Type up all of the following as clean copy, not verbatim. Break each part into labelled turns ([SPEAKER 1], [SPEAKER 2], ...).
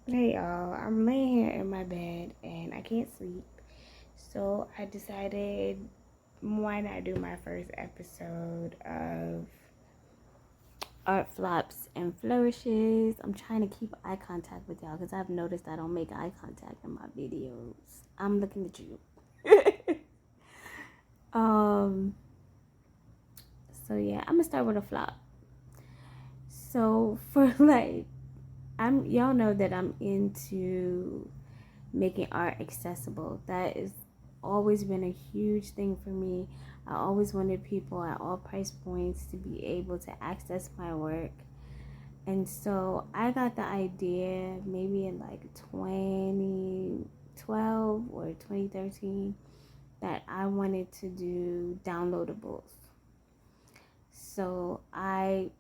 [SPEAKER 1] Hey y'all, I'm laying here in my bed and I can't sleep. So I decided why not do my first episode of Art Flops and Flourishes. I'm trying to keep eye contact with y'all because I've noticed I don't make eye contact in my videos. I'm looking at you. um so yeah, I'm gonna start with a flop. So for like I'm y'all know that I'm into making art accessible. That is always been a huge thing for me. I always wanted people at all price points to be able to access my work. And so I got the idea maybe in like 2012 or 2013 that I wanted to do downloadables. So I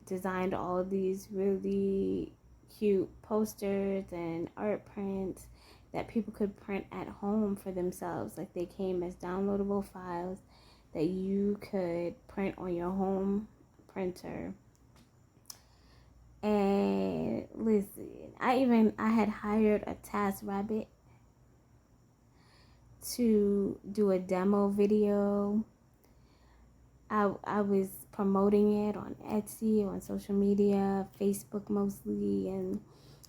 [SPEAKER 1] designed all these really cute posters and art prints that people could print at home for themselves. Like they came as downloadable files that you could print on your home printer. And listen, I had hired a task rabbit to do a demo video. I was promoting it on Etsy, on social media, Facebook mostly, and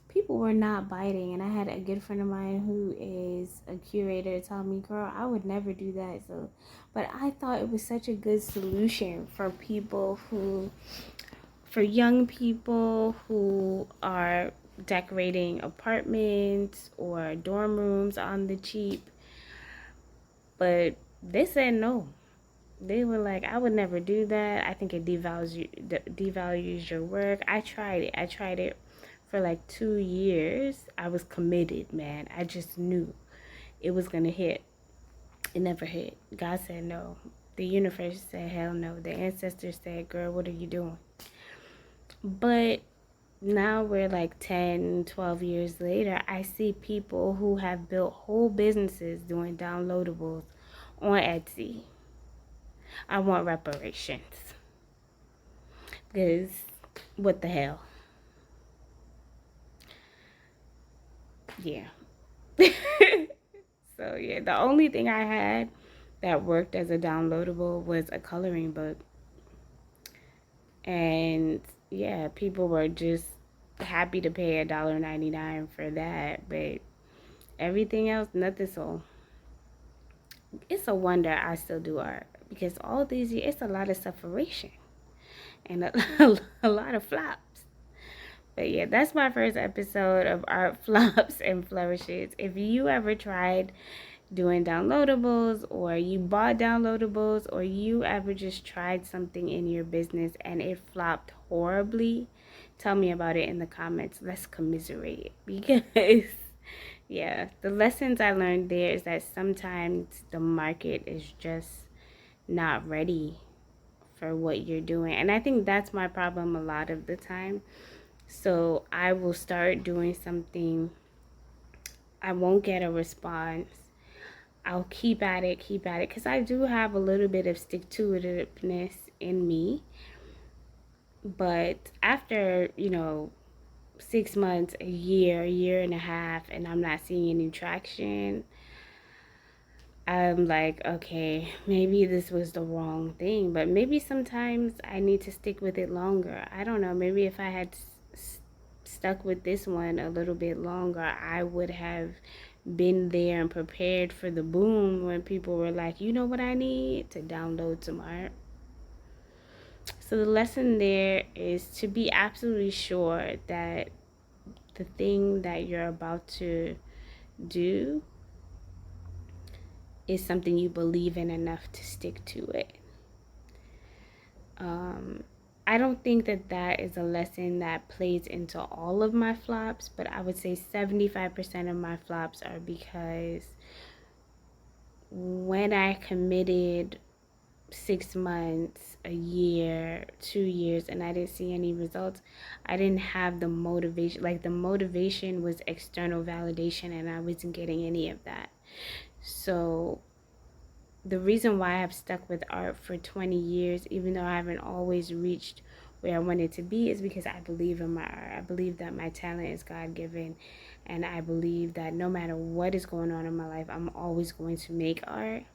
[SPEAKER 1] people were not biting. And I had a good friend of mine who is a curator tell me, girl, I would never do that. So but I thought it was such a good solution for people who for young people who are decorating apartments or dorm rooms on the cheap. But they said no. They were like, I would never do that. I think it devalues your work. I tried it. I tried it for like 2 years. I was committed, man. I just knew it was gonna hit. It never hit. God said no. The universe said hell no. The ancestors said, girl, what are you doing? But now we're like 10, 12 years later. I see people who have built whole businesses doing downloadables on Etsy. I want reparations. Because what the hell? Yeah. So yeah, the only thing I had that worked as a downloadable was a coloring book. And yeah, people were just happy to pay $1.99 for that, but everything else, nothing. So it's a wonder I still do art because all these years, it's a lot of separation and a lot of flops. But yeah, that's my first episode of Art Flops and Flourishes. If you ever tried doing downloadables or you bought downloadables or you ever just tried something in your business and it flopped horribly, tell me about it in the comments. Let's commiserate because yeah, the lessons I learned there is that sometimes the market is just not ready for what you're doing. And I think that's my problem a lot of the time. So I will start doing something, I won't get a response. I'll keep at it, because I do have a little bit of stick to itiveness in me. But after, 6 months, a year and a half, and I'm not seeing any traction, I'm like, okay, maybe this was the wrong thing. But maybe sometimes I need to stick with it longer. I don't know. Maybe if I had stuck with this one a little bit longer, I would have been there and prepared for the boom when people were like, you know what I need? To download some art. So the lesson there is to be absolutely sure that the thing that you're about to do is something you believe in enough to stick to it. I don't think that that is a lesson that plays into all of my flops, but I would say 75% of my flops are because when I committed 6 months, a year, 2 years, and I didn't see any results, I didn't have the motivation. Like the motivation was external validation, and I wasn't getting any of that. So the reason why I've stuck with art for 20 years, even though I haven't always reached where I wanted to be is because I believe in my art. I believe that my talent is God-given, and I believe that no matter what is going on in my life, I'm always going to make art.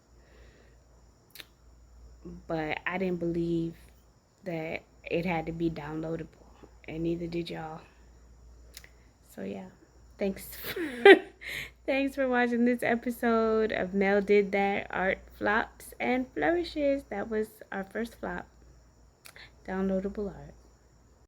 [SPEAKER 1] But I didn't believe that it had to be downloadable, and neither did y'all. So yeah, thanks. Thanks for watching this episode of Mel Did That Art Flops and Flourishes. That was our first flop, downloadable art.